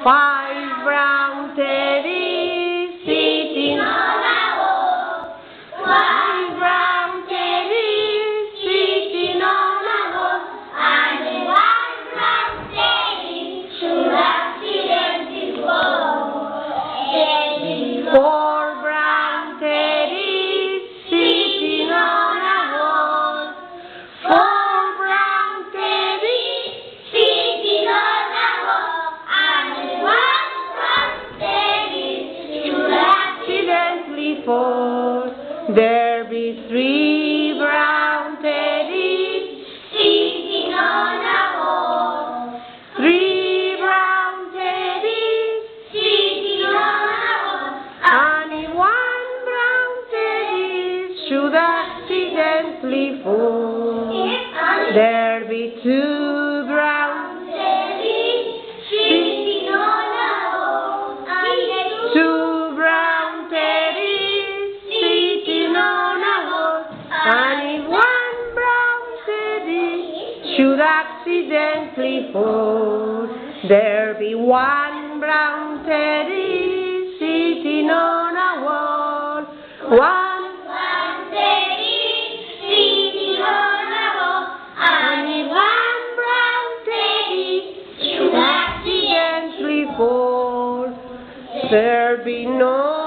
Five brown teddies sitting on a wall. Five brown teddies sitting on a wall. And one brown teddy should accidentally fall. Four brown teddies sitting on a wall. Four brown teddies sitting on a wall. And one brown teddy should accidentally fall. There be three brown teddies sitting on a wall. Three brown teddies sitting on a wall. Only one brown teddy should accidentally fall. There be two brown teddies sitting on a wall. Two brown teddies sitting on a wall. Only one brown teddy should accidentally fall. There be one brown teddy sitting on a wall. One brown teddy sitting on a wall. Only one brown teddy should accidentally fall. There be no